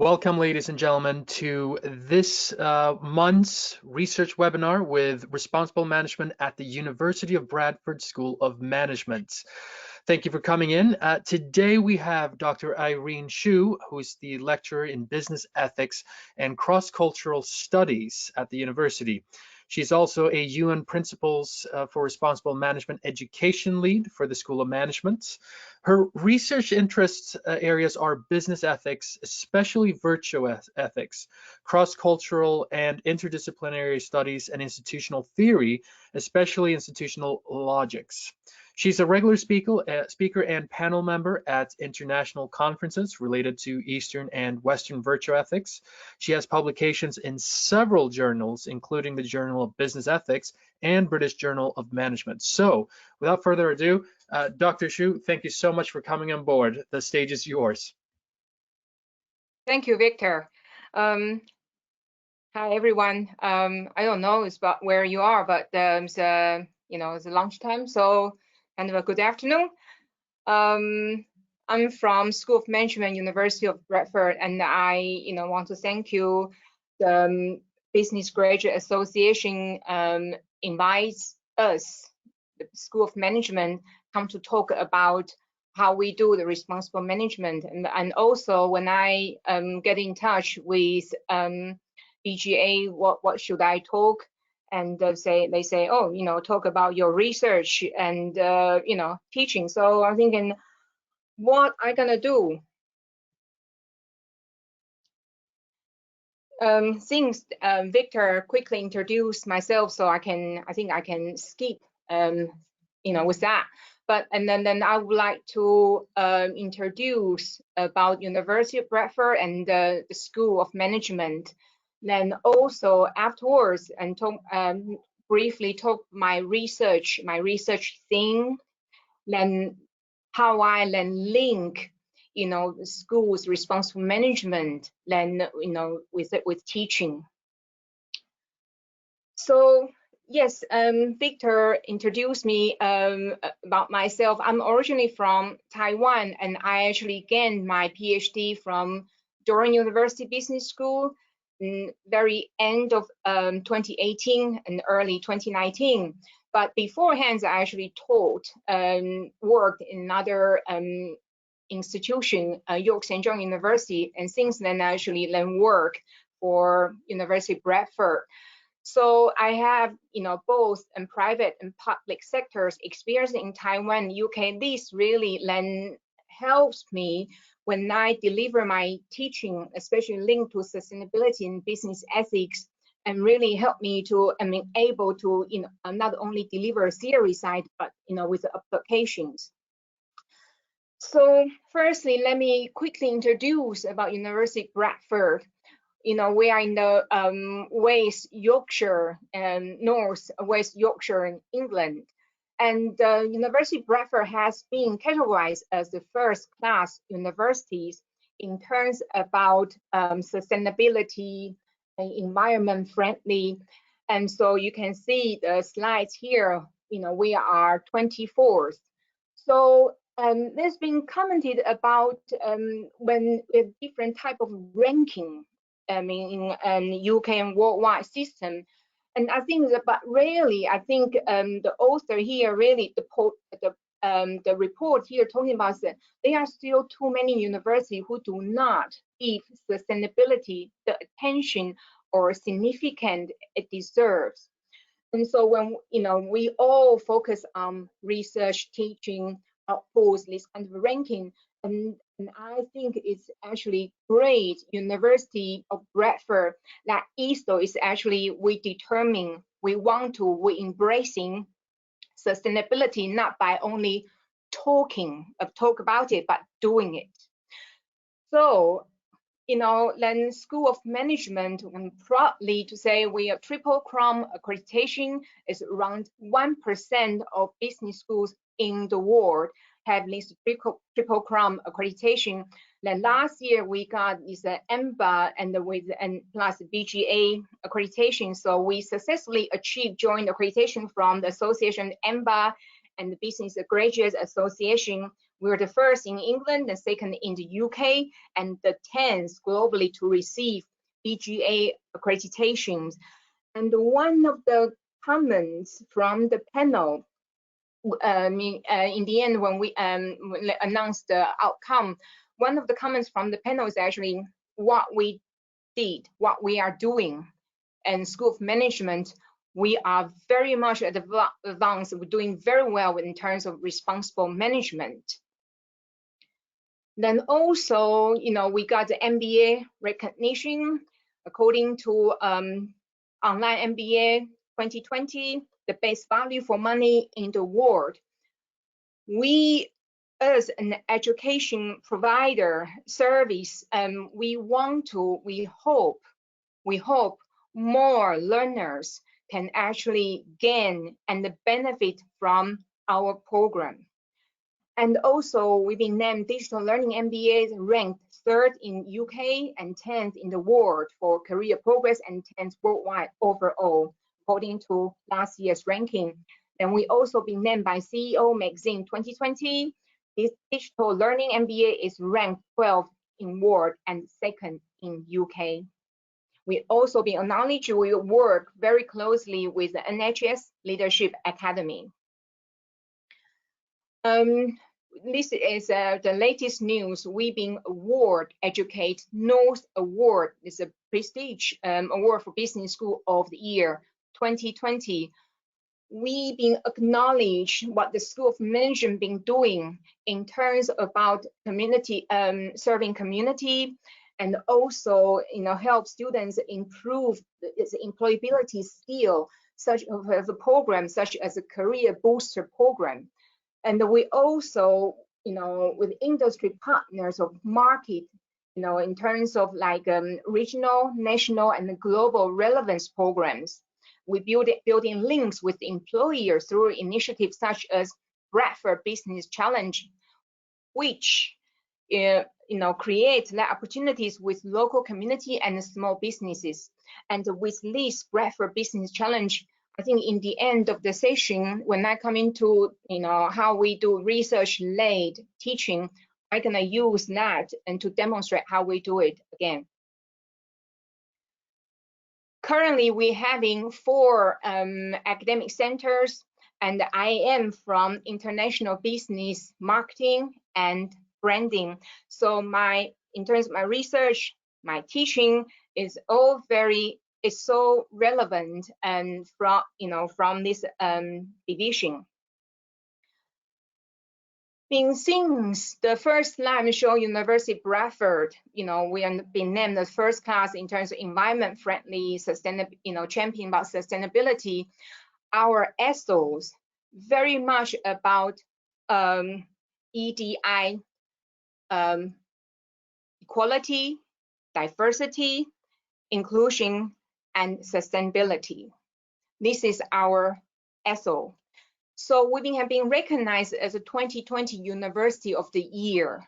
Welcome, ladies and gentlemen, to this month's research webinar with Responsible Management at the University of Bradford School of Management. Thank you for coming in. Today we have Dr. Irene Hsu, who's the lecturer in business ethics and cross-cultural studies at the university. She's also a UN Principles for Responsible Management Education Lead for the School of Management. Her research interests areas are business ethics, especially virtue ethics, cross-cultural and interdisciplinary studies, and institutional theory, especially institutional logics. She's a regular speaker and panel member at international conferences related to Eastern and Western virtue ethics. She has publications in several journals, including the Journal of Business Ethics and British Journal of Management. So, without further ado, Dr. Hsu, thank you so much for coming on board. The stage is yours. Thank you, Victor. Hi, everyone. I don't know about where you are, but it's lunchtime, so kind of a good afternoon. I'm from School of Management, University of Bradford, and I, want to thank you. The Business Graduate Association invites us, the School of Management, come to talk about how we do the responsible management, and also when I get in touch with BGA, what should I talk? And they say, oh, talk about your research and teaching. So I'm thinking, what I gonna do? Since Victor quickly introduced myself, so I think I can skip with that. But then I would like to introduce about University of Bradford and the School of Management. Then also afterwards, and briefly talk my research thing. Then how I then link, the school's responsible management, then with teaching. So yes, Victor introduced me about myself. I'm originally from Taiwan, and I actually gained my PhD from Thornton University Business School in very end of 2018 and early 2019. But beforehand, I actually taught, worked in another institution, York St. John University, and since then I actually work for University of Bradford. So I have, both in private and public sectors experience in Taiwan, UK. This really then helps me when I deliver my teaching, especially linked to sustainability and business ethics, and really help me to able to not only deliver theory side, but with applications. So firstly, let me quickly introduce about University of Bradford. We are in the West Yorkshire and North West Yorkshire in England. And University of Bradford has been categorized as the first-class universities in terms about sustainability and environment friendly. And so you can see the slides here, we are 24th. So there's been commented about when a different type of ranking in UK and worldwide system. And I think that, but really, I think the author here really, the report here talking about that there are still too many universities who do not give sustainability the attention or significance it deserves. And so when we all focus on research, teaching, outputs, this kind of ranking, and I think it's actually great University of Bradford that ESO is actually we embracing sustainability, not by only talk about it, but doing it. So then School of Management, I'm proudly to say we have triple crown accreditation. Is around 1% of business schools in the world have this triple crown accreditation. Then last year we got this EMBA and plus BGA accreditation. So we successfully achieved joint accreditation from the association EMBA and the Business Graduates Association. We're the first in England, the second in the UK, and the 10th globally to receive BGA accreditations. And one of the comments from the panel, in the end, when we announced the outcome, one of the comments from the panel is actually what we did, what we are doing. And School of Management, we are very much advanced. We're doing very well in terms of responsible management. Then also, we got the MBA recognition according to Online MBA 2020, the best value for money in the world. We, as an education provider service, we hope more learners can actually gain and benefit from our program. And also, we've been named Digital Learning MBA, ranked 3rd in UK and 10th in the world for career progress and 10th worldwide overall, according to last year's ranking. And we also been named by CEO Magazine 2020. This Digital Learning MBA is ranked 12th in world and 2nd in UK. We also been acknowledged. We work very closely with the NHS Leadership Academy. This is the latest news. We've been awarded Educate North Award. It's a prestige award for Business School of the Year 2020. We've been acknowledged what the School of Management been doing in terms about community, serving community, and also help students improve its employability skill, such as a program such as a career booster program. And we also, with industry partners of market, in terms of like regional, national, and global relevance programs. We building links with employers through initiatives such as Bradford Business Challenge, which create opportunities with local community and small businesses. And with this Bradford Business Challenge, I think in the end of the session, when I come into how we do research-led teaching, I'm gonna use that and to demonstrate how we do it again. Currently, we're having 4 academic centers, and I am from international business marketing and branding. So in terms of my research, my teaching is all is so relevant and from this division. Since the first slide show University of Bradford, we have been named the first class in terms of environment friendly, sustainable, champion about sustainability. Our ethos very much about EDI, equality, diversity, inclusion, and sustainability. This is our ethos. So we have been recognized as a 2020 University of the Year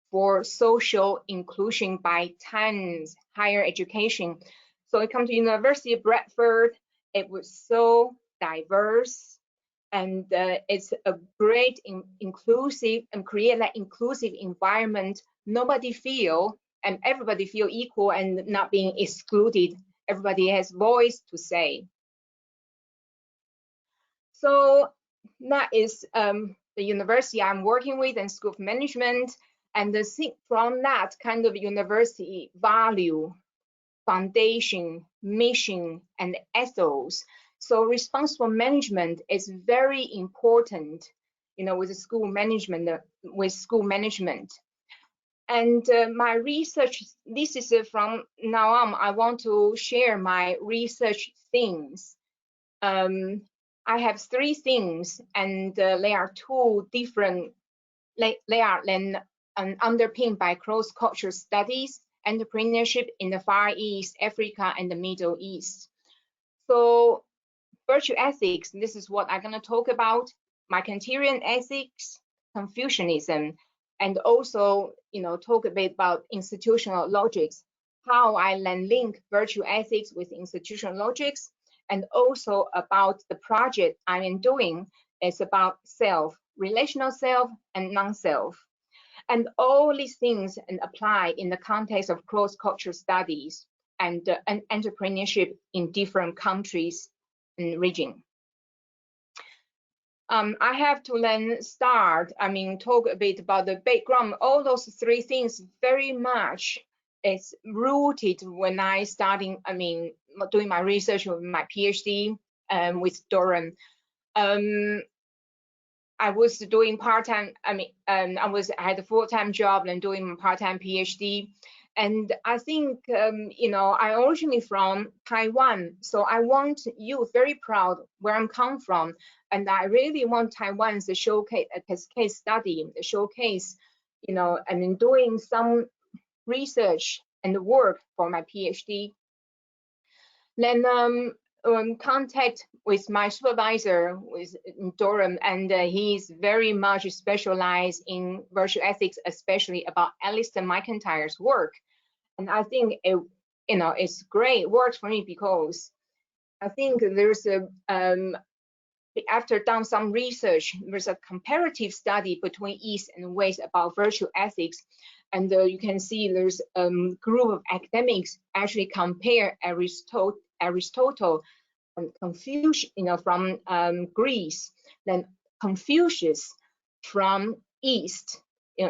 for social inclusion by Times Higher Education. So it comes to University of Bradford. It was so diverse, and it's a great inclusive and create that inclusive environment. Nobody feel and everybody feel equal and not being excluded. Everybody has voice to say. So that is the university I'm working with and School of Management, and from that kind of university value, foundation, mission, and ethos. So responsible management is very important, with school management. And my research, this is from now on, I want to share my research themes. I have 3 things, and they are 2 different, they are then underpinned by cross-cultural studies, entrepreneurship in the Far East, Africa, and the Middle East. So virtue ethics, this is what I'm gonna talk about, Macintyrean ethics, Confucianism, and also, talk a bit about institutional logics, how I then link virtue ethics with institutional logics, and also about the project I am doing is about self, relational self, and non-self. And all these things and apply in the context of cross-cultural studies and entrepreneurship in different countries and regions. I have to then talk a bit about the background. All those three things very much is rooted when I starting, doing my research with my PhD with Thornton. I was doing part-time, I had a full-time job and doing part-time PhD. And I think, I originally from Taiwan, so I want you very proud where I'm come from. And I really want Taiwan to showcase a case study, showcase, doing some research and work for my PhD. Then contact with my supervisor with Durham, and he's very much specialized in virtue ethics, especially about Alasdair MacIntyre's work. And I think it's great work for me because I think there's after done some research, there's a comparative study between East and West about virtue ethics. And you can see there's a group of academics actually compare Aristotle and Confucius, from Greece, then Confucius from East,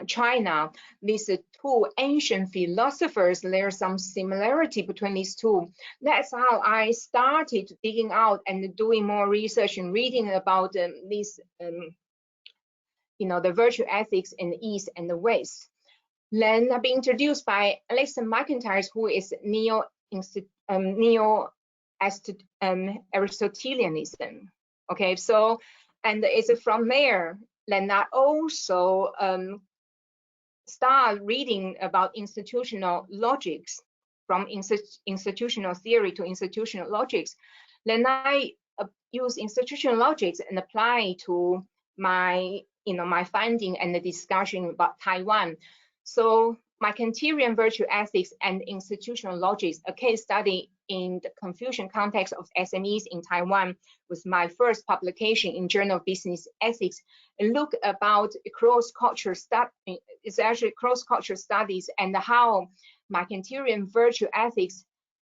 China. These two ancient philosophers, there's some similarity between these two. That's how I started digging out and doing more research and reading about these, the virtue ethics in the East and the West. Then I've been introduced by Alasdair MacIntyre, who is Aristotelianism. Okay, so, and it's from there, then I also start reading about institutional logics, from institutional theory to institutional logics. Then I use institutional logics and apply to my, my finding and the discussion about Taiwan. So Macintyrean virtue ethics and institutional logics, a case study in the Confucian context of SMEs in Taiwan, was my first publication in Journal of Business Ethics. And look about cross-cultural study, it's actually cross-cultural studies and how Macintyrean virtue ethics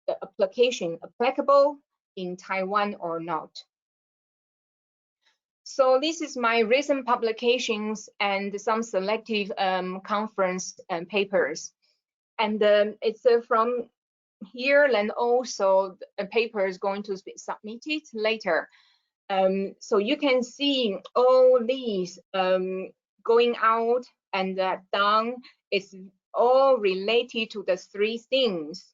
application applicable in Taiwan or not. So this is my recent publications and some selective conference papers. And it's from here, and also the paper is going to be submitted later. So you can see all these going out and down. It's all related to the three things.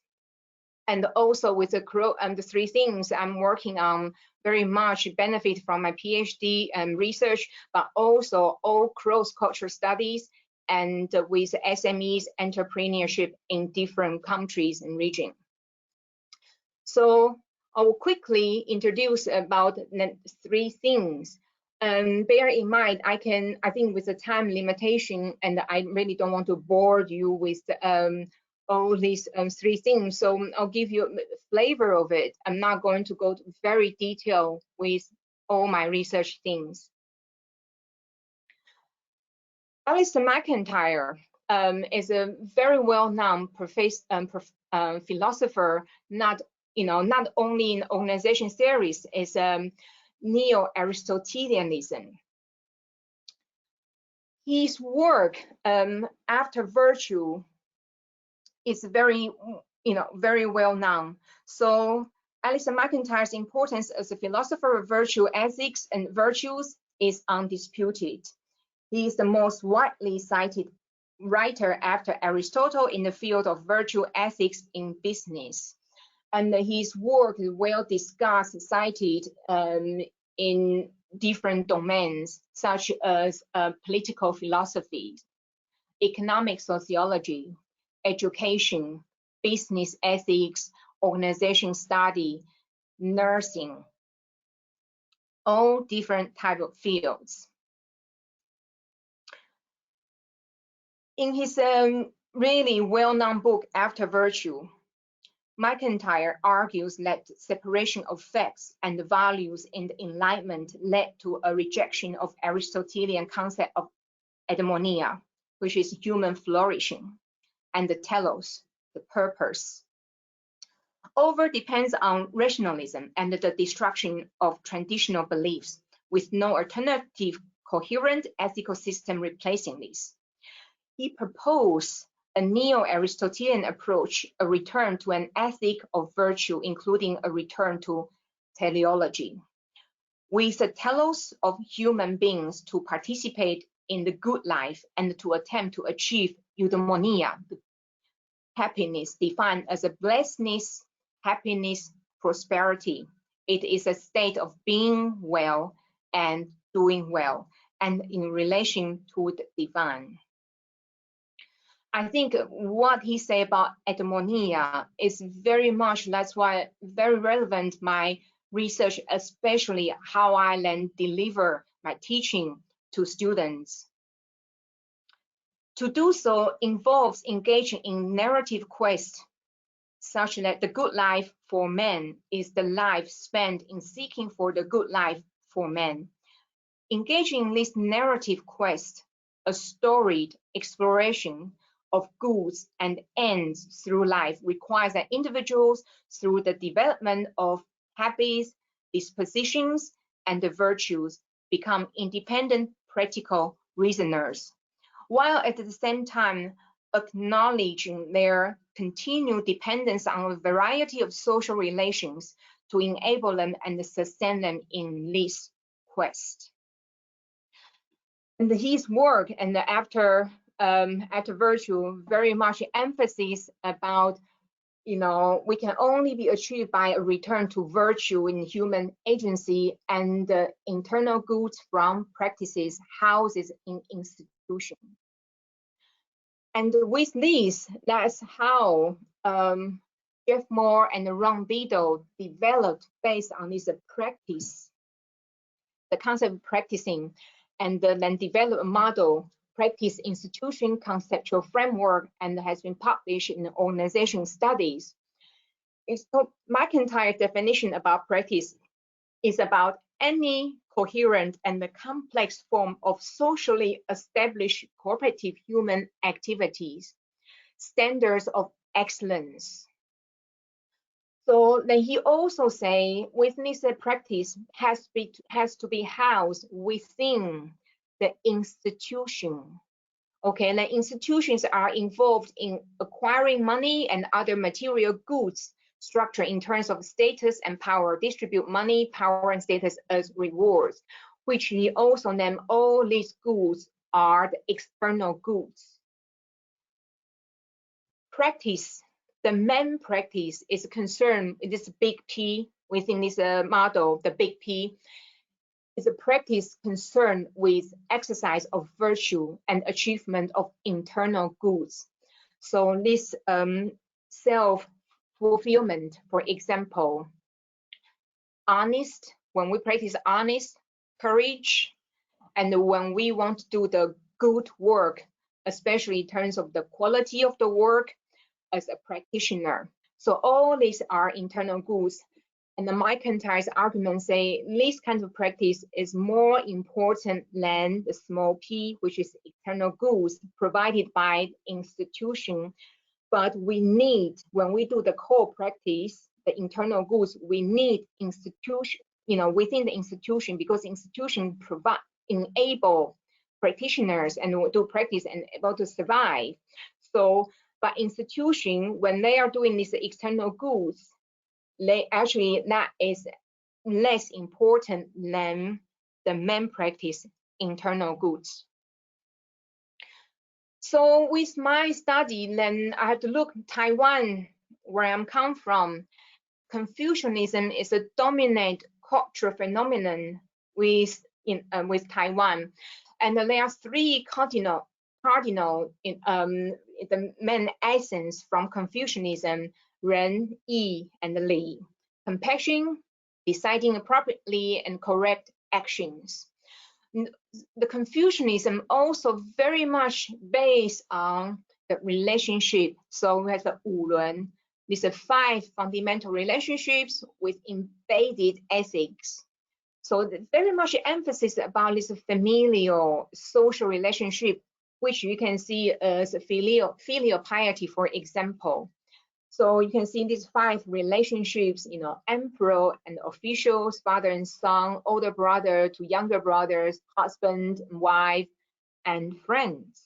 And also with the three things I'm working on very much benefit from my PhD and research, but also all cross-cultural studies and with SMEs entrepreneurship in different countries and regions. So I will quickly introduce about the three things. Bear in mind, I think with the time limitation, and I really don't want to bore you with all these three things. So I'll give you a flavor of it. I'm not going to go very detailed with all my research things. Alasdair MacIntyre is a very well-known philosopher, not only in organization theories, is neo-Aristotelianism. His work after virtue is very well known. So Alasdair MacIntyre's importance as a philosopher of virtue ethics and virtues is undisputed. He is the most widely cited writer after Aristotle in the field of virtue ethics in business. And his work is well discussed, cited in different domains, such as political philosophy, economic sociology, education, business ethics, organization study, nursing, all different type of fields. In his really well-known book, After Virtue, Macintyre argues that separation of facts and values in the Enlightenment led to a rejection of Aristotelian concept of eudaimonia, which is human flourishing, and the telos, the purpose. Over depends on rationalism and the destruction of traditional beliefs, with no alternative coherent ethical system replacing this. He proposed a neo-Aristotelian approach, a return to an ethic of virtue, including a return to teleology, with the telos of human beings to participate in the good life and to attempt to achieve eudaimonia, happiness defined as a blessedness, happiness, prosperity. It is a state of being well and doing well, and in relation to the divine. I think what he said about eudaimonia is very much, that's why very relevant my research, especially how I then deliver my teaching to students. To do so involves engaging in narrative quest, such that the good life for man is the life spent in seeking for the good life for man. Engaging in this narrative quest, a storied exploration of goods and ends through life, requires that individuals, through the development of habits, dispositions, and the virtues, become independent, practical reasoners, while at the same time acknowledging their continued dependence on a variety of social relations to enable them and sustain them in this quest. And his work, and after virtue, very much emphasis about, we can only be achieved by a return to virtue in human agency and internal goods from practices, houses, in institutions. And with this, that's how Jeff Moore and Ron Biddle developed, based on this practice, the concept of practicing, and then develop a model, practice institution conceptual framework, and has been published in organization studies. Macintyre's definition about practice is about any coherent and complex form of socially established cooperative human activities, standards of excellence. So then he also say, witness practice has to be housed within the institution. Okay, the institutions are involved in acquiring money and other material goods, structure in terms of status and power, distribute money, power, and status as rewards, which he also named all these goods are the external goods. Practice, the main practice is concerned with this big P within this model, the big P is a practice concerned with exercise of virtue and achievement of internal goods. So this self-fulfillment, for example, honest, when we practice honest, courage, and when we want to do the good work, especially in terms of the quality of the work as a practitioner. So all these are internal goods. And the Macintyre's argument say this kind of practice is more important than the small p, which is external goods provided by institution. But we need, when we do the core practice, the internal goods, we need institution, within the institution, because institution enable practitioners and do practice and able to survive. So, but institution, when they are doing these external goods, that is less important than the main practice, internal goods. So with my study, then I have to look Taiwan, where I'm come from. Confucianism is a dominant cultural phenomenon with Taiwan, and there are three cardinal in the main essence from Confucianism: Ren, Yi, and Li. Compassion, deciding appropriately and correct actions. The Confucianism also very much based on the relationship. So we have the 五伦, these are 5 fundamental relationships with embedded ethics. So very much emphasis about this familial social relationship, which you can see as filial piety, for example. So you can see these 5 relationships, emperor and officials, father and son, older brother to younger brothers, husband and wife, and friends.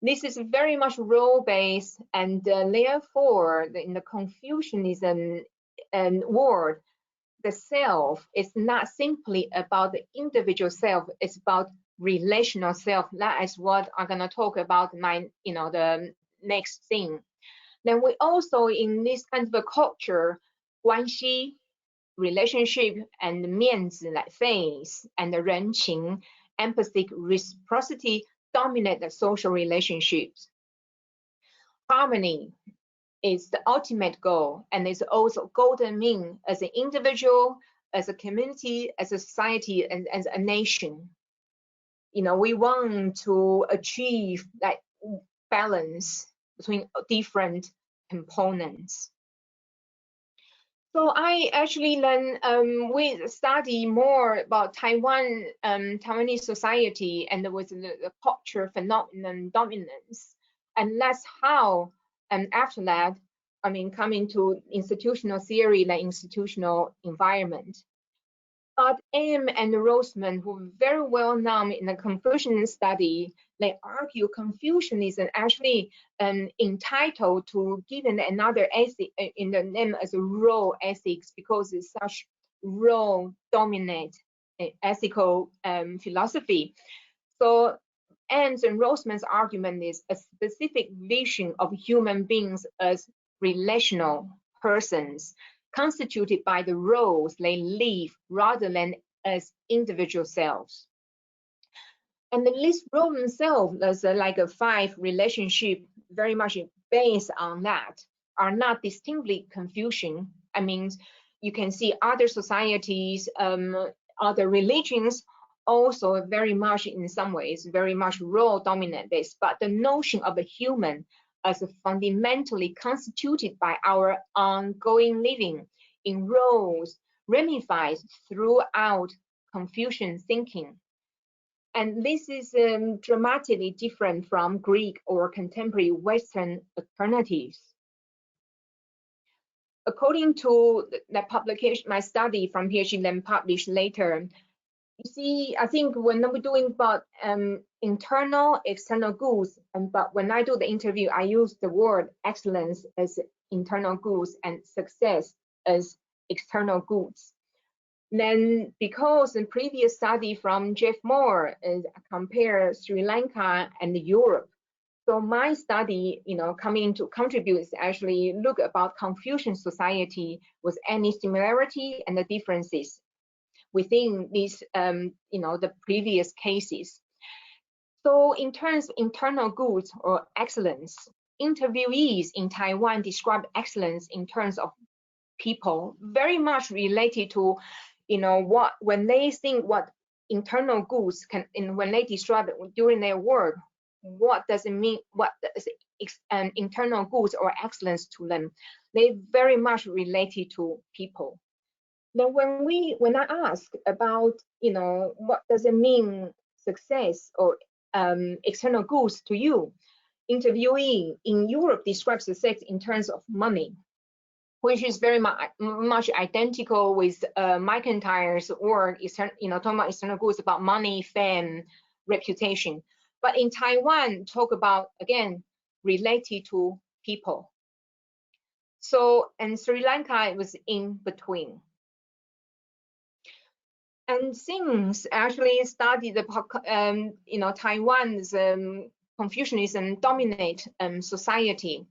This is very much role-based, and therefore, in the Confucianism world, the self is not simply about the individual self; it's about relational self. That is what I'm gonna talk about the next thing. Then we also, in this kind of a culture, 关系 relationship and 面子 like face and 人情 empathic reciprocity dominate the social relationships. Harmony is the ultimate goal, and is also golden mean as an individual, as a community, as a society, and as a nation. We want to achieve that balance between different components. So I actually we study more about Taiwanese society and with the culture phenomenon dominance, and that's how. And after that, coming to institutional theory, like institutional environment. But Ames and Rosemont, who are very well known in the Confucian study, they argue Confucianism actually entitled to given another ethic in the name as role ethics, because it's such role dominant ethical philosophy. So Ames and Rosemont's argument is a specific vision of human beings as relational persons, constituted by the roles they live rather than as individual selves. And this role themselves, there's like a 5 relationship very much based on that, are not distinctly Confucian. You can see other societies, other religions also very much, in some ways, very much role dominant this, but the notion of a human as fundamentally constituted by our ongoing living in roles ramifies throughout Confucian thinking. And this is dramatically different from Greek or contemporary Western alternatives. According to the publication, my study from PhD, then published later, you see, I think when we're doing about internal, external goods, but when I do the interview, I use the word excellence as internal goods and success as external goods. Then, because in previous study from Jeff Moore compare Sri Lanka and Europe, so my study, coming to contribute is actually look about Confucian society with any similarity and the differences within these, the previous cases. So in terms of internal goods or excellence, interviewees in Taiwan describe excellence in terms of people, very much related to, what when they think what internal goods can, when they describe it during their work, what does it mean? What is internal goods or excellence to them? They very much related to people. Then when I ask about, what does it mean success or external goods to you, interviewee in Europe describes success in terms of money, which is very much identical with Macintyre's work, talking about external goods about money, fame, reputation. But in Taiwan, talk about, again, related to people. So, and Sri Lanka, it was in between. And since actually studied the Taiwan's Confucianism dominate society,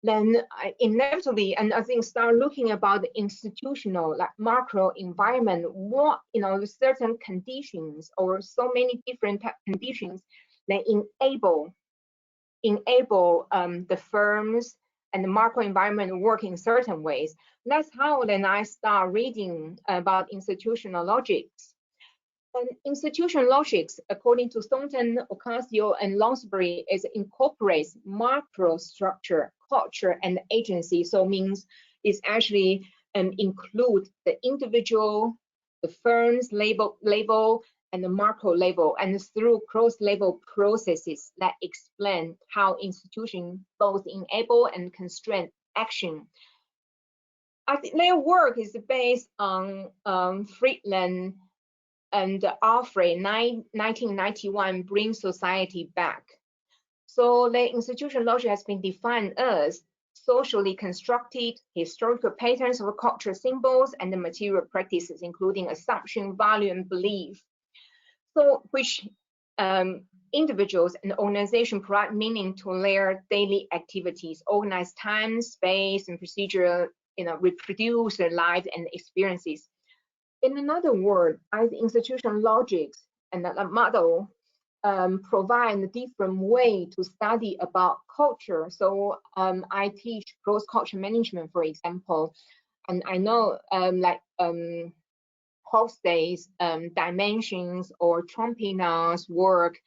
then inevitably, and I think start looking about the institutional, like macro environment, what, certain conditions or so many different conditions that enable the firms and the macro environment work in certain ways. That's how then I start reading about institutional logics. And institutional logics, according to Thornton, Ocasio, and Lounsbury, incorporates macro structure, culture, and agency. So means it's actually include the individual, the firm's level, and the macro level, and through cross-level processes that explain how institutions both enable and constrain action. I think their work is based on Friedland and Alfred 1991 Bring Society Back. So the institutional logic has been defined as socially constructed historical patterns of cultural symbols and the material practices, including assumption, value, and belief. So which individuals and organizations provide meaning to their daily activities, organize time, space, and procedure, reproduce their lives and experiences. In another word, as institutional logics and the model provide a different way to study about culture. So I teach cross-culture management, for example, and I know Hofstede's dimensions or Trompina's work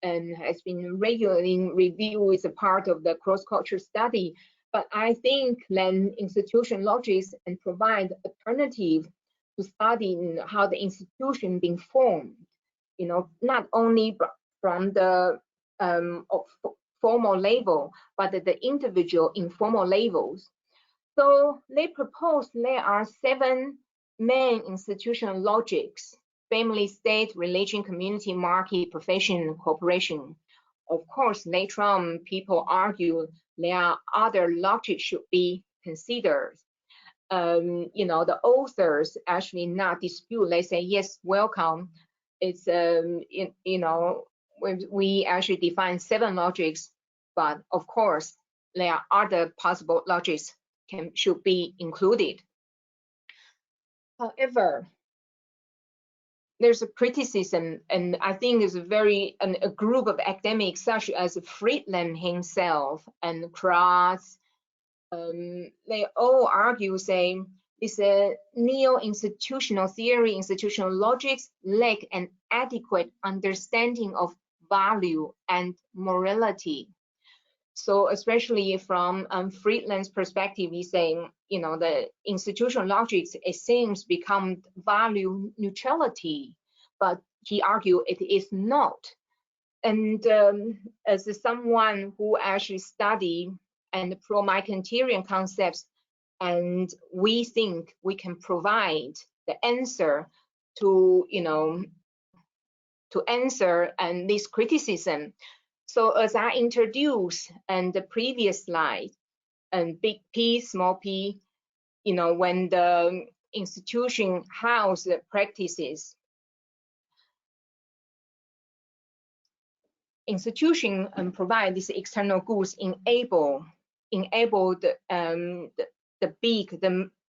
has been regularly reviewed as a part of the cross-culture study. But I think then institutional logics and provide alternative to studying how the institution being formed, not only from the formal level, but the individual informal levels. So they propose there are 7 main institutional logics: family, state, religion, community, market, profession, corporation. Of course, later on, people argue there are other logics should be considered. The authors actually not dispute. They say, yes, welcome. It's, we actually define 7 logics, but of course, there are other possible logics should be included. However, there's a criticism, and I think there's a group of academics such as Friedland himself and Krauss. They all argue saying it's a neo-institutional theory, institutional logics lack an adequate understanding of value and morality. So especially from Friedland's perspective, he's saying, the institutional logics, it seems become value neutrality, but he argued it is not. And as someone who actually study and pro-Macintyrean concepts, and we think we can provide the answer to, to answer and this criticism. So as I introduced in the previous slide, and big P, small p, when the institution house practices, institution provide these external goods enable the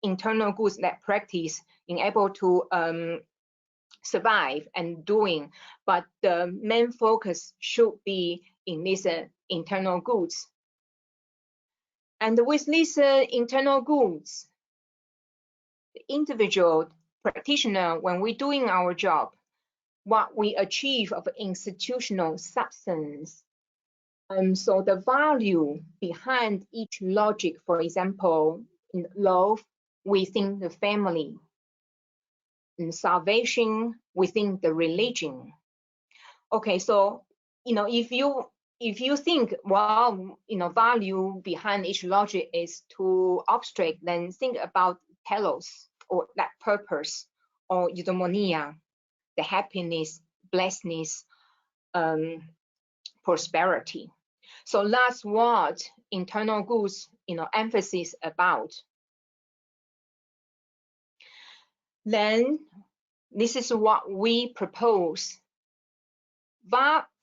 internal goods that practice enable to survive and doing, but the main focus should be in these internal goods. And with these internal goods, the individual practitioner, when we're doing our job, what we achieve of institutional substance. So the value behind each logic, for example, in love within the family, in salvation within the religion. Okay, so if you think, well, value behind each logic is too abstract, then think about telos, or that purpose, or eudaimonia, the happiness, blessedness, prosperity. So that's what internal goods, emphasis about. Then this is what we propose.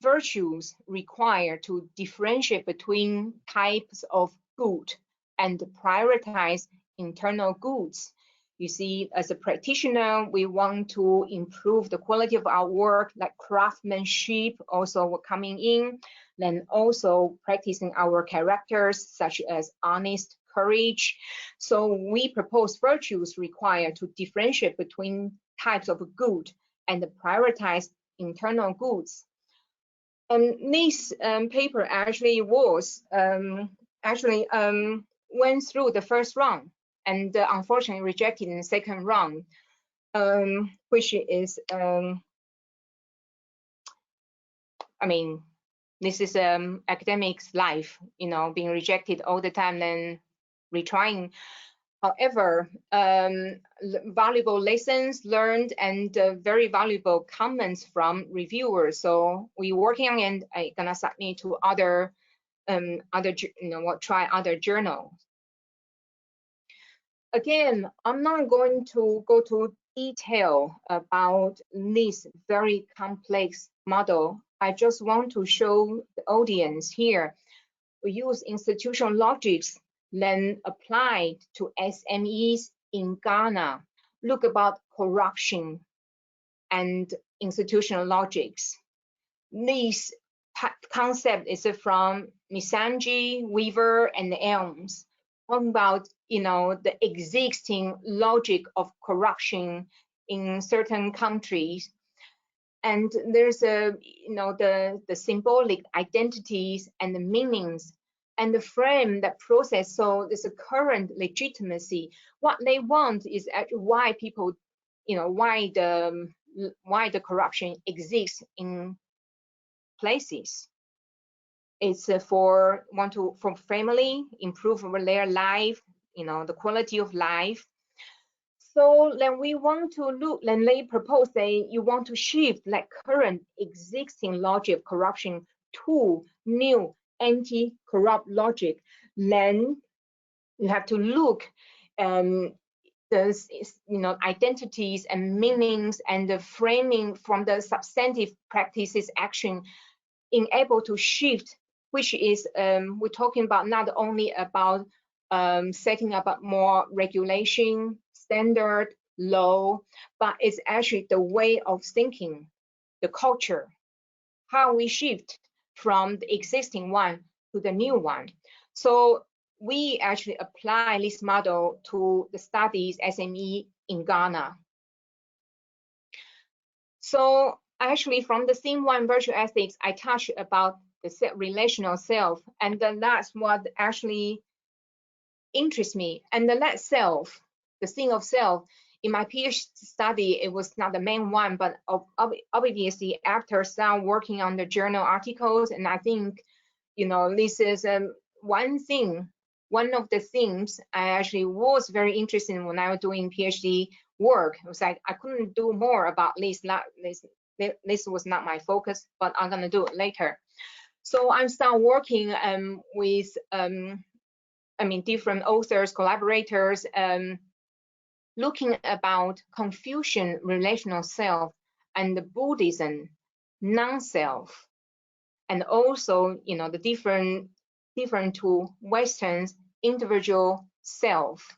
Virtues require to differentiate between types of good and prioritize internal goods. You see, as a practitioner, we want to improve the quality of our work, like craftsmanship also coming in, then also practicing our characters, such as honest, courage. So we propose virtues require to differentiate between types of good and prioritize internal goods. And this paper actually was went through the first round and unfortunately rejected in the second round, which is I mean, this is academics life, you know, being rejected all the time and retrying. However, valuable lessons learned and very valuable comments from reviewers. So we're working on it, and I'm gonna submit to other try other journals. Again, I'm not going to go to detail about this very complex model. I just want to show the audience here. We use institutional logics, then applied to SMEs in Ghana. Look about corruption and institutional logics. This concept is from Misanji, Weaver, and Ames, talking about, you know, the existing logic of corruption in certain countries. And there's you know, the symbolic identities and the meanings and the frame that process. So there's a current legitimacy. What they want is actually why people, you know, why the corruption exists in places. It's for family, improve their life, you know, the quality of life. So then we want to look, then they propose you want to shift like current existing logic of corruption to new anti-corrupt logic. Then you have to look the, you know, identities and meanings and the framing from the substantive practices action in able to shift, which is we're talking about not only about setting up more regulation, standard, law, but it's actually the way of thinking, the culture, how we shift from the existing one to the new one. So we actually apply this model to the studies SME in Ghana. So actually from the theme one, virtue ethics, I touched about the relational self, and then that's what actually interests me. And that self, the thing of self, in my PhD study, it was not the main one, but obviously after start working on the journal articles, and I think, you know, this is one thing, one of the things I actually was very interested in when I was doing PhD work. It was like I couldn't do more about this. This was not my focus, but I'm gonna do it later. So I start working with I mean, different authors, collaborators, looking about Confucian relational self and the Buddhism non-self, and also, you know, the different to Western individual self.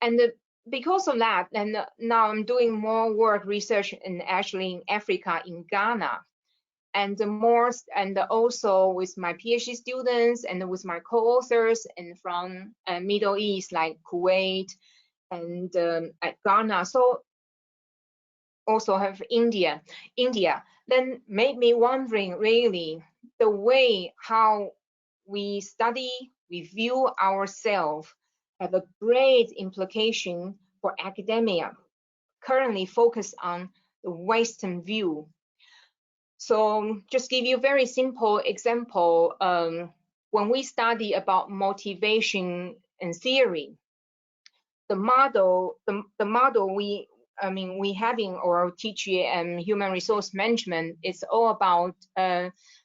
And because of that, and now I'm doing more work research in actually in Africa, in Ghana, and also with my PhD students and with my co-authors and from Middle East like Kuwait and at Ghana. So also have India, then made me wondering really the way how we study, we view ourselves have a great implication for academia, currently focused on the Western view. So just give you a very simple example. When we study about motivation and theory, the model we having or teach human resource management is all about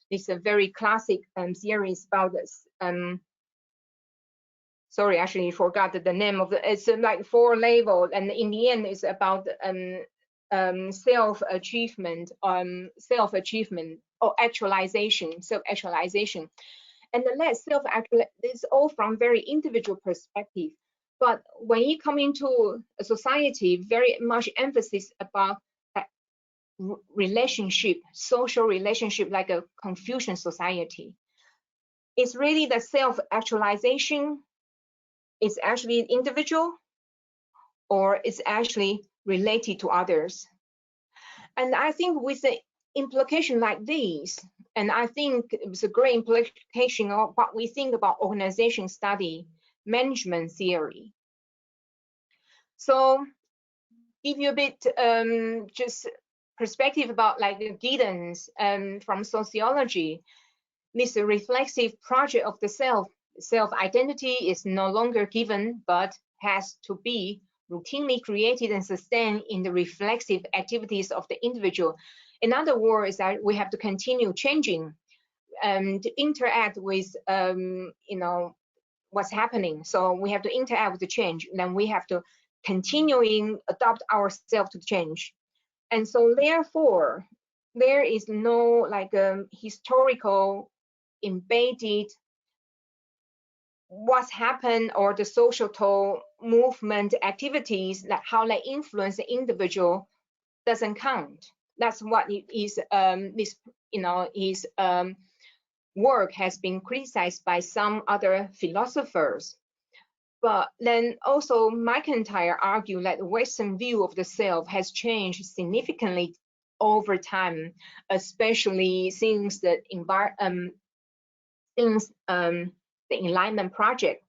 it's a very classic series about this. Sorry, actually forgot the name of the. It's like 4 labels, and in the end, it's about self-achievement or actualization, self-actualization. And the less self-actualization is all from very individual perspective. But when you come into a society, very much emphasis about relationship, social relationship, like a Confucian society. It's really the self-actualization. It's actually individual, or it's actually related to others. And I think with the implication like this, and I think it was a great implication of what we think about organization study, management theory. So give you a bit just perspective about like the Giddens from sociology. This reflexive project of the self-identity is no longer given, but has to be routinely created and sustained in the reflexive activities of the individual. In other words, that we have to continue changing to interact with you know, what's happening. So we have to interact with the change, then we have to continuing adopt ourselves to change. And so therefore, there is no like historical embedded what's happened or the social movement activities, like how they influence the individual, doesn't count. That's what it is. This, you know, his work has been criticized by some other philosophers. But then also Macintyre argued that the Western view of the self has changed significantly over time, especially since the Enlightenment project.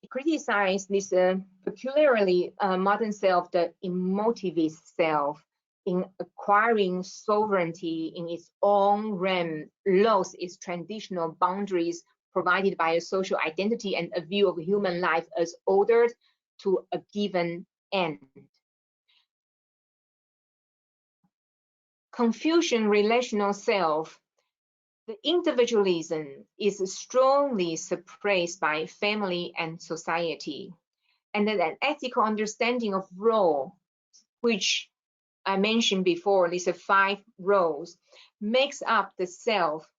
He criticized this peculiarly modern self, the emotivist self, in acquiring sovereignty in its own realm, lost its traditional boundaries provided by a social identity and a view of human life as ordered to a given end. Confucian relational self, the individualism is strongly suppressed by family and society, and then an ethical understanding of role, which I mentioned before, these 5 roles, makes up the self.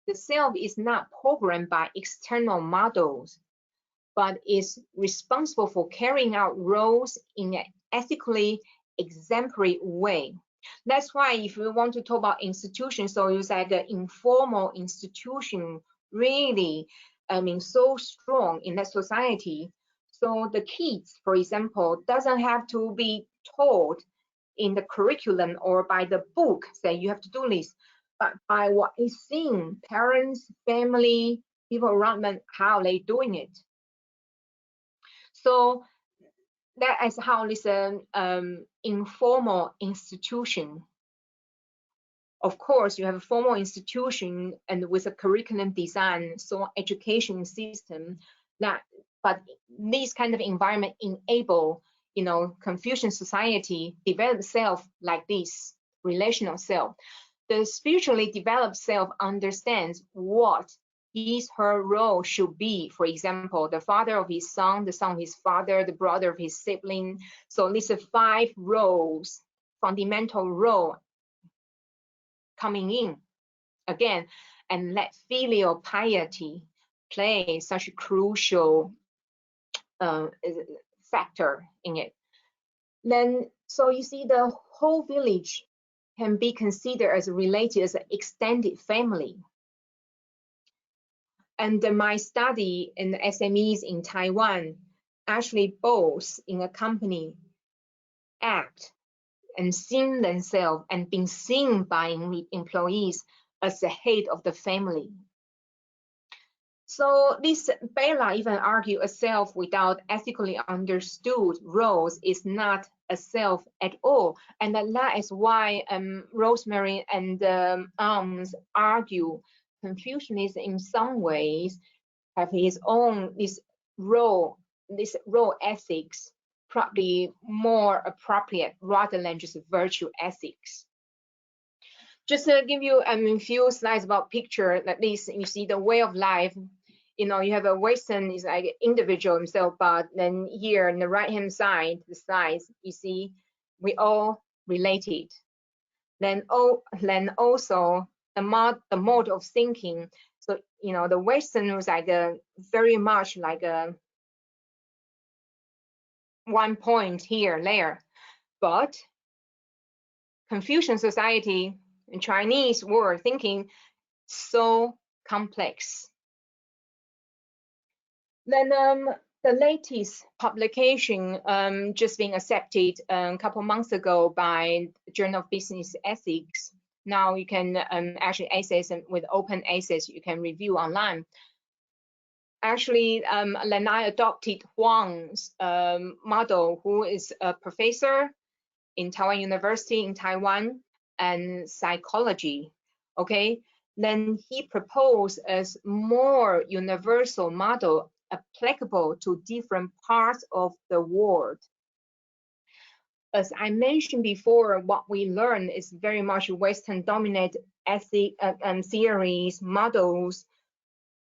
The self is not programmed by external models, but is responsible for carrying out roles in an ethically exemplary way. That's why if we want to talk about institutions, so it's like an informal institution really, I mean, so strong in that society. So the kids, for example, doesn't have to be taught in the curriculum or by the book say you have to do this, but by what is seen, parents, family, people around them, how they doing it. So that is how this informal institution. Of course, you have a formal institution and with a curriculum design, so education system that, but these kind of environment enable, you know, Confucian society develop self like this, relational self. The spiritually developed self understands what his, her role should be. For example, the father of his son, the son of his father, the brother of his sibling. So these are 5 roles, fundamental role coming in again, and let filial piety play such a crucial factor in it. Then, so you see, the whole village can be considered as related as an extended family. And my study in the SMEs in Taiwan, actually both in a company act and seen themselves and being seen by employees as the head of the family. So this Bella even argue a self without ethically understood roles is not a self at all, and that is why Rosemary and Ames argue Confucianism in some ways have his own this role ethics probably more appropriate rather than just virtue ethics. Just to give you a few slides about picture like this, you see the way of life. You know, you have a Western is like individual himself, but then here on the right hand side, the slides, you see we all related. Then also the mode of thinking. So you know, the Western was like very much like a one point here there, but Confucian society and Chinese were thinking so complex. Then The latest publication just being accepted a couple months ago by Journal of Business Ethics. Now you can actually access and with open access, you can review online. Actually, then I adopted Huang's model, who is a professor in Taiwan University in Taiwan and psychology. Okay, then he proposed as more universal model applicable to different parts of the world. As I mentioned before, what we learn is very much Western dominated theories, models.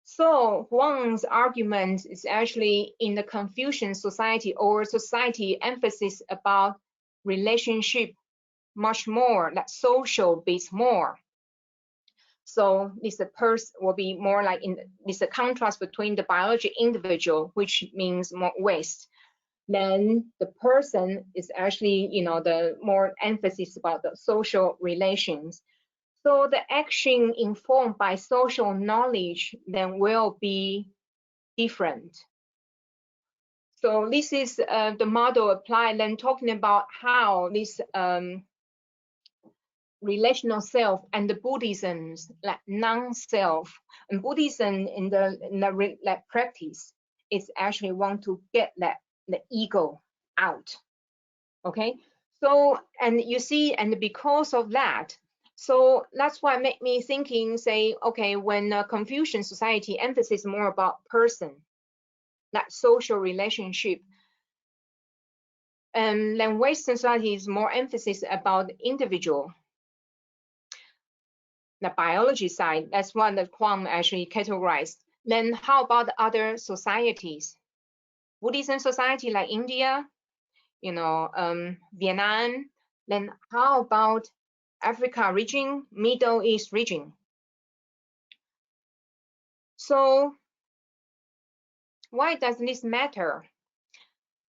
So Huang's argument is actually in the Confucian society or society emphasis about relationship much more, like social based more. So this person will be more like this a contrast between the biology individual, which means more West. Then the person is actually, the more emphasis about the social relations. So the action informed by social knowledge then will be different. So this is the model applied, then talking about how this relational self and the Buddhism's like non-self, and Buddhism in the like practice is actually want to get the ego out. Okay, so and you see, and because of that, so that's why it made me thinking, say, okay, when Confucian society emphasis more about person, that social relationship, and then Western society is more emphasis about individual. The biology side, that's one that Huang actually categorized. Then how about other societies? Buddhism society like India, Vietnam. Then how about Africa region, Middle East region? So why does this matter?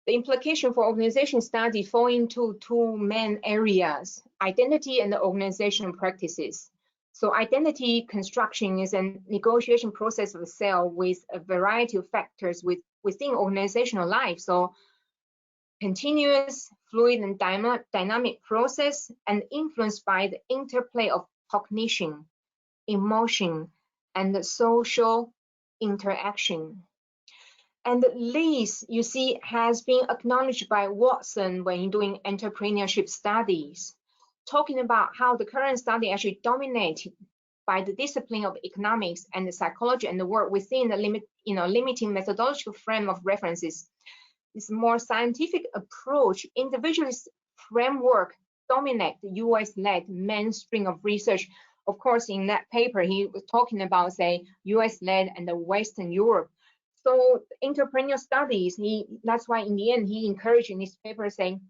The implication for organization study fall into two main areas: identity and organizational practices. So identity construction is a negotiation process of the self with a variety of factors within organizational life. So continuous, fluid, and dynamic process, and influenced by the interplay of cognition, emotion, and the social interaction. And this, you see, has been acknowledged by Watson when doing entrepreneurship studies, talking about how the current study actually dominated by the discipline of economics and the psychology and the work within the limiting methodological frame of references. This more scientific approach, individualist framework dominate the US-led mainstream of research. Of course, in that paper, he was talking about, say, US-led and the Western Europe. So entrepreneurial studies, that's why in the end, he encouraged in this paper saying,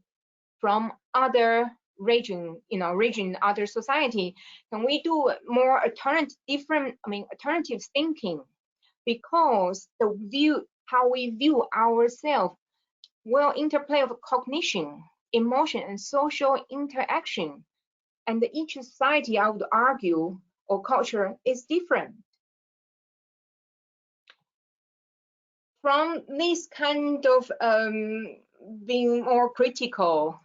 from other region, other society, can we do more alternative thinking? Because the view, how we view ourselves will interplay of cognition, emotion, and social interaction. And each society, I would argue, or culture is different. From this kind of being more critical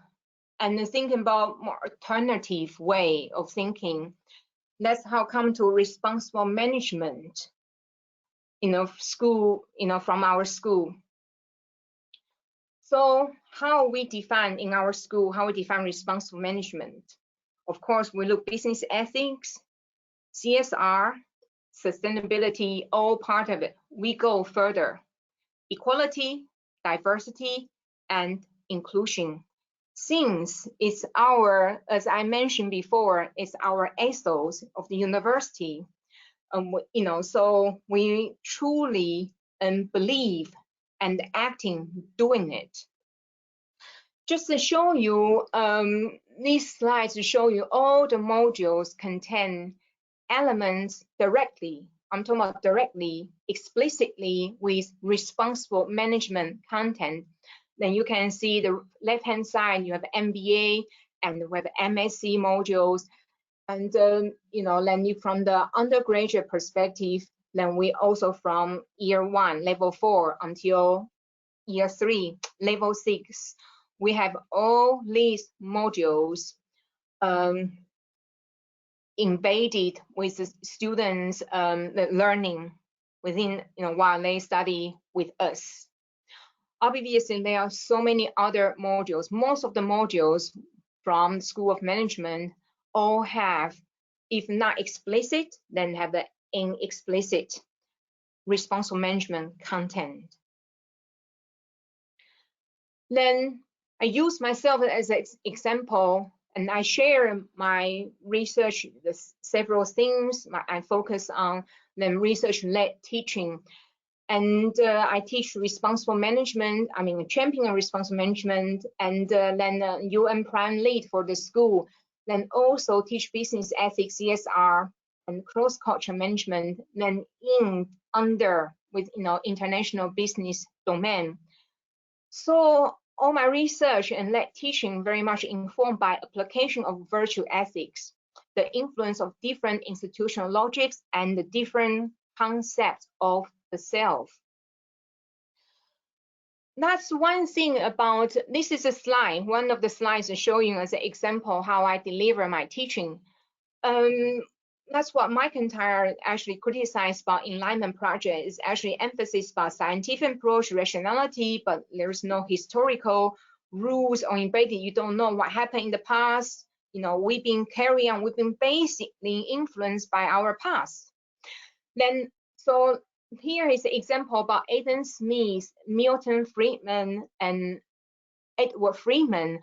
and thinking about more alternative way of thinking, that's how come to responsible management, school, from our school. So how we define in our school, how we define responsible management? Of course, we look business ethics, CSR, sustainability, all part of it. We go further. Equality, diversity, and inclusion. Since it's our, as I mentioned before, it's our ethos of the university, so we truly believe and acting, doing it. Just to show you, these slides to show you all the modules contain elements directly. I'm talking about directly, explicitly with responsible management content. Then you can see the left-hand side, you have MBA and we have MSc modules. And, then you from the undergraduate perspective, then we also from year 1, level 4 until year 3, level 6, we have all these modules embedded with the students' the learning within, while they study with us. Obviously, there are so many other modules. Most of the modules from School of Management all have, if not explicit, then have the implicit responsible management content. Then I use myself as an example, and I share my research, several things. I focus on the research-led teaching. And I teach responsible management, champion responsible management, and then UN Prime Lead for the school. Then also teach business ethics, CSR, and cross-cultural management, then with international business domain. So all my research and led teaching very much informed by application of virtue ethics, the influence of different institutional logics and the different concepts of the self. That's one thing about, this is a slide, one of the slides showing as an example how I deliver my teaching. That's what Macintyre actually criticized about Enlightenment project, is actually emphasis about scientific approach, rationality, but there's no historical rules or embedded. You don't know what happened in the past. We've been basically influenced by our past. Then, so here is an example about Adam Smith, Milton Friedman, and Edward Friedman,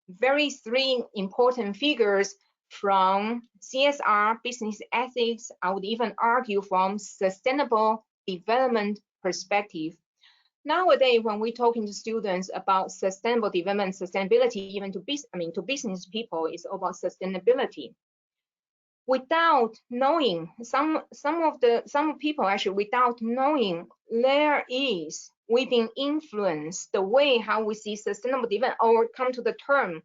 very three important figures from CSR, business ethics, I would even argue from sustainable development perspective. Nowadays, when we're talking to students about sustainable development, sustainability, even to business people, it's about sustainability. Without knowing, some people actually, without knowing, we've been influenced the way how we see sustainable development, or come to the term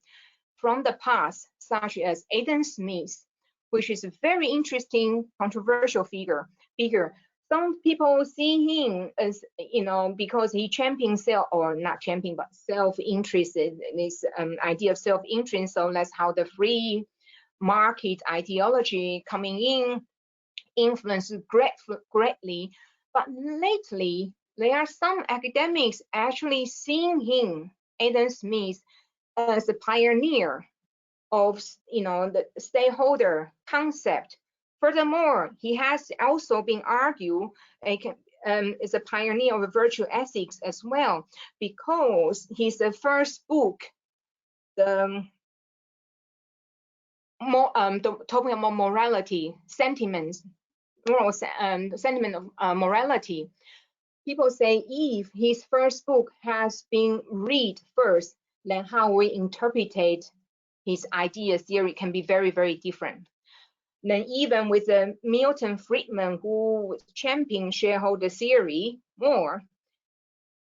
from the past, such as Adam Smith, which is a very interesting, controversial figure. Some people see him as, because he champions self-interest, this idea of self-interest. So that's how the free market ideology coming in influenced greatly. But lately, there are some academics actually seeing him, Adam Smith, as a pioneer of the stakeholder concept. Furthermore, he has also been argued as a pioneer of virtue ethics as well, because his first book, talking about morality, sentiment of morality. People say if his first book has been read first, then how we interpret his idea theory can be very, very different. Then even with Milton Friedman, who championed shareholder theory more,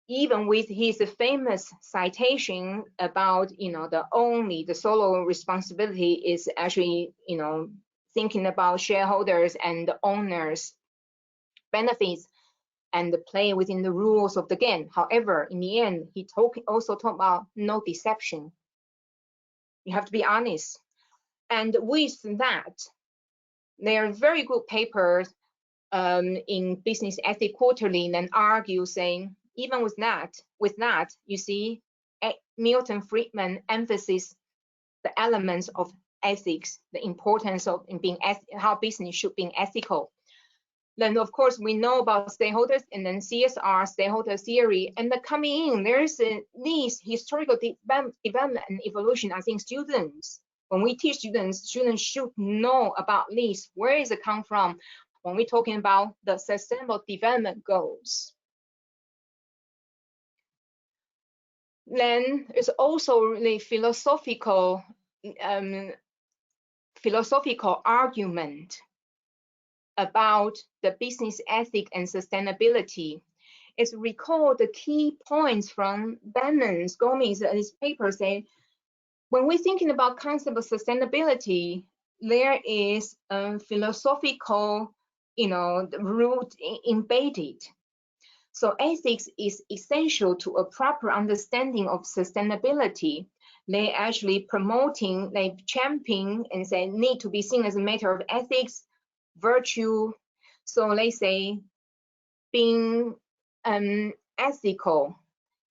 even with his famous citation about the solo responsibility is actually thinking about shareholders and the owners' benefits and play within the rules of the game. However, in the end, he also talked about no deception. You have to be honest. And with that, there are very good papers in Business Ethics Quarterly and argue saying, even with that, you see, Milton Friedman emphasizes the elements of ethics, the importance of how business should be ethical. Then, of course, we know about stakeholders and then CSR, stakeholder theory, and coming in, there is this historical development and evolution. I think when we teach students should know about this. Where is it come from when we're talking about the sustainable development goals? Then there's also the philosophical argument about the business ethic and sustainability. It's recall the key points from Bannon, Gomez, his paper say, when we're thinking about concept of sustainability, there is a philosophical, root embedded. So ethics is essential to a proper understanding of sustainability. They actually promoting, they championing and say need to be seen as a matter of ethics, virtue. So they say being ethical,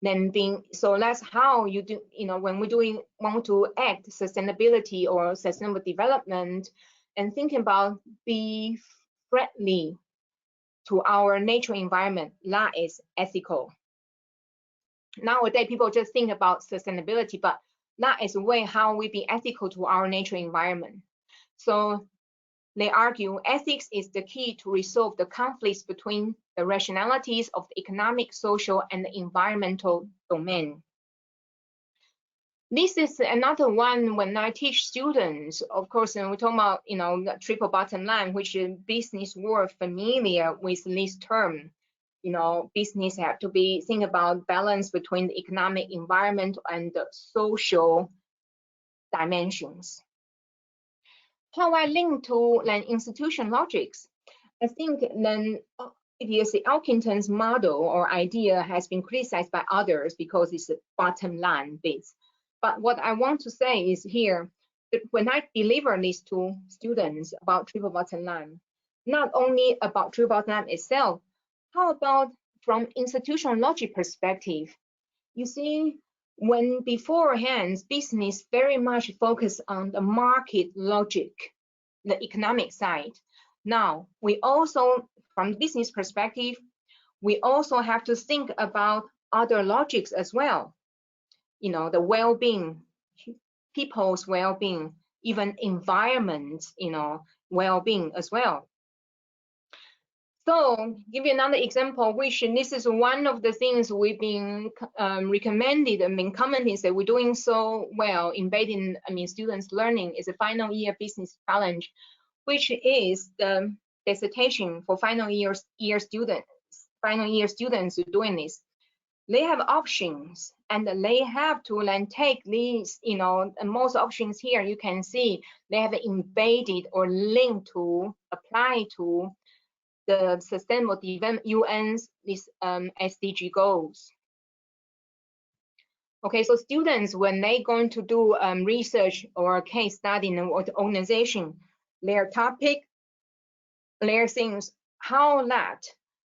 then being, so that's how you do, when we want to act sustainability or sustainable development, and thinking about be friendly to our natural environment, that is ethical. Nowadays, people just think about sustainability, but that is a way how we be ethical to our natural environment. So they argue ethics is the key to resolve the conflicts between the rationalities of the economic, social, and the environmental domain. This is another one when I teach students. Of course, when we talk about the triple bottom line, which is business world familiar with this term. Business have to be think about balance between the economic, environment, and the social dimensions. How I link to then institution logics? I think then it is the Elkington's model or idea has been criticized by others because it's a bottom line based. But what I want to say is here, that when I deliver this to students about triple bottom line, not only about triple bottom line itself, how about from institutional logic perspective? You see, when beforehand business very much focused on the market logic, the economic side. Now, we also, from business perspective, we also have to think about other logics as well. The well-being, people's well-being, even environment, well-being as well. So, give you another example, which this is one of the things we've been recommended and been commenting that we're doing so well, embedding, students learning is a final year business challenge, which is the dissertation for final year students doing this. They have options and they have to then take these, most options here you can see they have embedded or linked to, apply to the Sustainable Development UN's this SDG goals. Okay, so students, when they're going to do research or a case study in an organization, their topic, their things, how that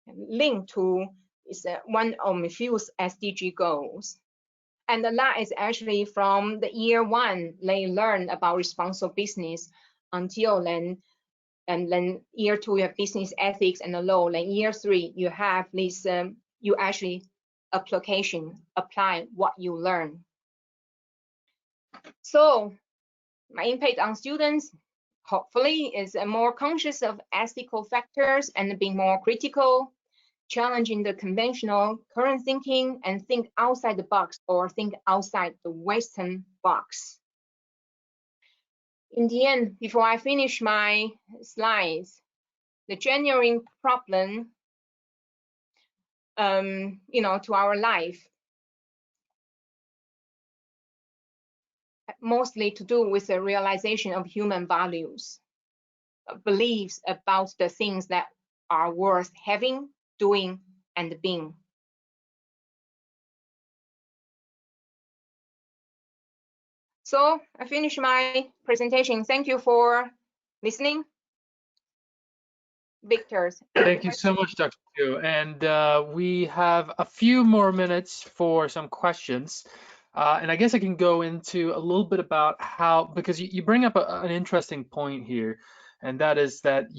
link to is one of the few SDG goals. And that is actually from the year one, they learn about responsible business until then. And then year two, you have business ethics and the law. Then year three, you have this, you actually application, apply what you learn. So my impact on students, hopefully, is more conscious of ethical factors and being more critical, challenging the conventional current thinking and think outside the box or think outside the Western box. In the end, before I finish my slides, the genuine problem, to our life, mostly to do with the realization of human values, beliefs about the things that are worth having, doing, and being. So I finish my presentation. Thank you for listening. Victor. Thank you so much, Dr. Chu. And we have a few more minutes for some questions. And I guess I can go into a little bit about how, because you bring up an interesting point here, and that is that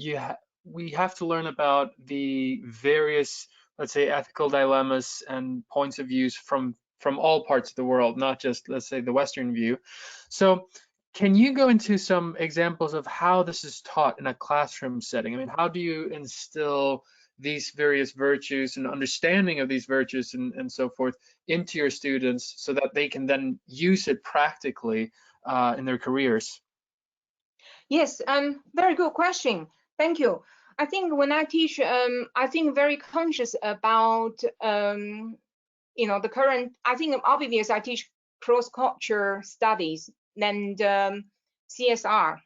we have to learn about the various, let's say, ethical dilemmas and points of views from all parts of the world, not just, let's say, the Western view. So can you go into some examples of how this is taught in a classroom setting? I mean, how do you instill these various virtues and understanding of these virtues and so forth into your students so that they can then use it practically in their careers? Yes, very good question. Thank you. I think when I teach, I think very conscious about, the current, I think obviously I teach cross-culture studies and CSR.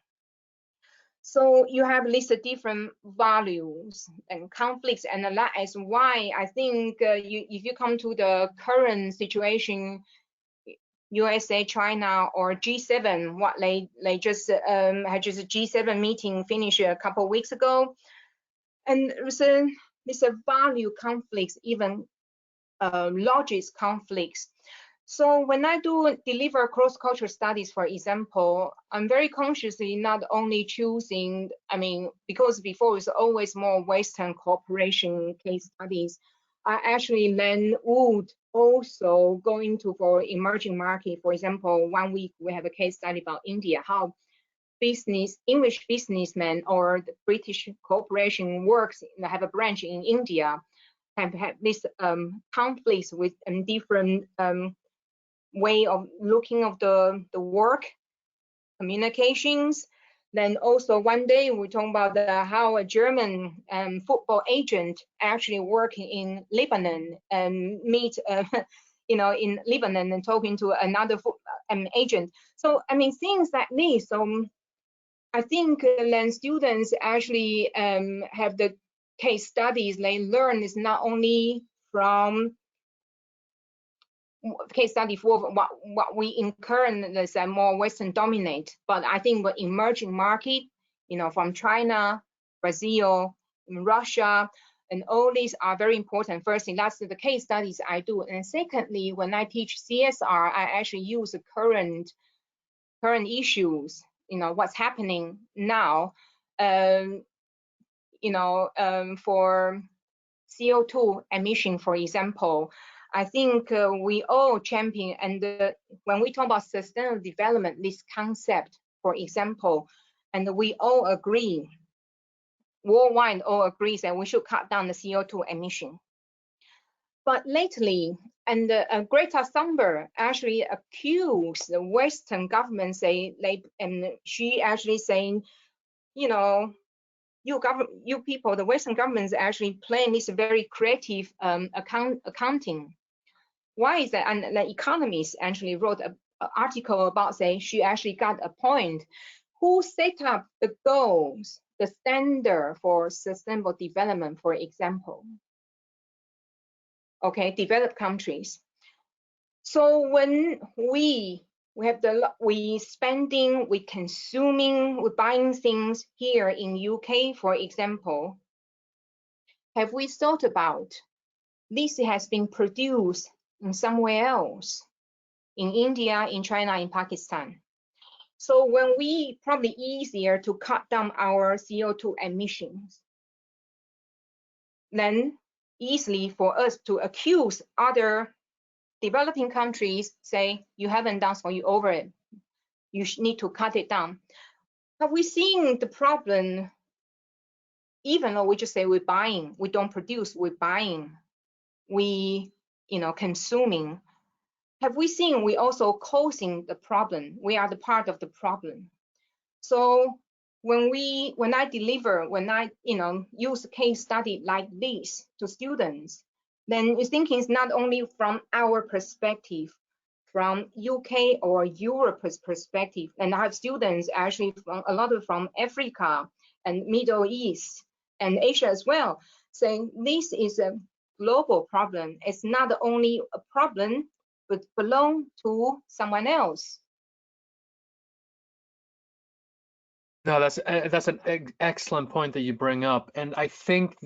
So you have listed different values and conflicts, and that is why I think if you come to the current situation, USA, China, or G7, what they just had just a G7 meeting finished a couple of weeks ago, and there's a value conflicts, even Logies conflicts. So when I do deliver cross-cultural studies, for example, I'm very consciously not only choosing, I mean, because before it's always more Western cooperation case studies, I actually then would also go into for emerging market. For example, 1 week we have a case study about India, how English businessmen or the British corporation works, have a branch in India, have this conflicts with different way of looking of the work communications. Then also one day we talk about how a German football agent actually work in Lebanon and meet in Lebanon and talking to another agent. So I mean things like this. So I think then students actually have the case studies they learn is not only from case study for what we in current is more Western dominate, but I think the emerging market, from China, Brazil, Russia, and all these are very important. Firstly, that's the case studies I do, and secondly, when I teach CSR, I actually use the current issues, what's happening now, for CO2 emission, for example. I think we all champion, and when we talk about sustainable development, this concept, for example, and we all agree, worldwide all agrees that we should cut down the CO2 emission. But lately, and Greta Thunberg actually accused the Western government, and she actually saying, you people, the Western governments actually playing this very creative accounting. Why is that? And the Economist actually wrote an article about saying she actually got a point. Who set up the goals, the standard for sustainable development, for example? Okay, developed countries. So when we spending, we consuming, we buying things here in UK, for example, have we thought about this has been produced in somewhere else, in India, in China, in Pakistan? So when we probably easier to cut down our CO2 emissions, then easily for us to accuse other developing countries, say, you haven't done so, you over it, you need to cut it down. Have we seen the problem? Even though we just say we're buying, we don't produce, we're buying, we consuming. Have we seen we also causing the problem? We are the part of the problem. So when I use a case study like this to students, then you're thinking it's not only from our perspective, from UK or Europe's perspective, and I have students actually from a lot of from Africa and Middle East and Asia as well, saying this is a global problem. It's not only a problem, but belong to someone else. No, that's an excellent point that you bring up, and I think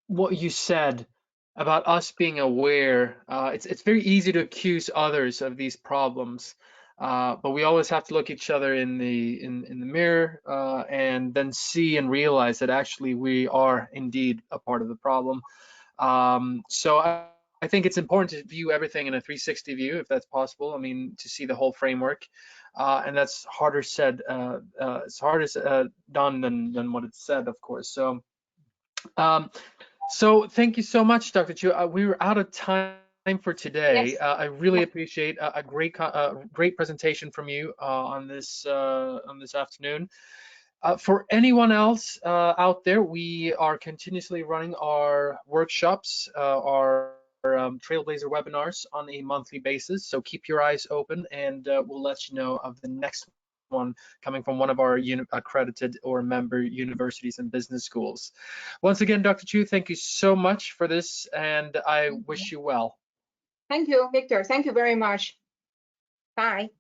what you said about us being aware, it's very easy to accuse others of these problems, but we always have to look each other in the mirror and then see and realize that actually we are indeed a part of the problem. So I think it's important to view everything in a 360 view, if that's possible. I mean, to see the whole framework, and that's harder said. It's harder done than what it's said, of course. So, so thank you so much, Dr. Chu. We were out of time for today. Yes. I really appreciate a great presentation from you on this afternoon. For anyone else out there, we are continuously running our workshops, our Trailblazer webinars on a monthly basis. So keep your eyes open, and we'll let you know of the next one coming from one of our accredited or member universities and business schools. Once again, Dr. Chu, thank you so much for this, and I wish you well. Thank you, Victor. Thank you very much. Bye.